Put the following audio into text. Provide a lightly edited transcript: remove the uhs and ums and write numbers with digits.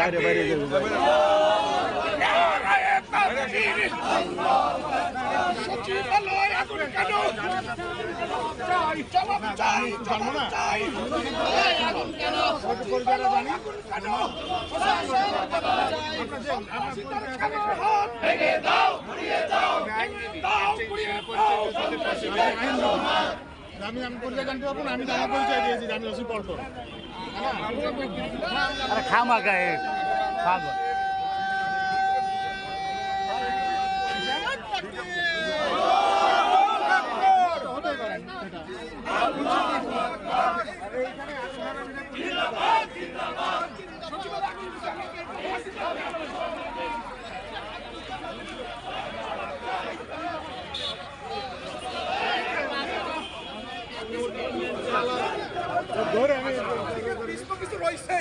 বাইরে বাইরে যাবে সচিবালয় আগুন কেন চাই জবাব চাই জবাব চাই আগুন কেন সচিবালয় আগুন কেন ভেঙে দাও ঘুরিয়ে দাও দাও ঘুরিয়ে দাও আমি পরিচয় জানতে পারবো না আমি জানা পরিচয় দিয়েছি আমি ওসি পড়তো আরে খামা গায়ে পাগল কিছু রয়েছে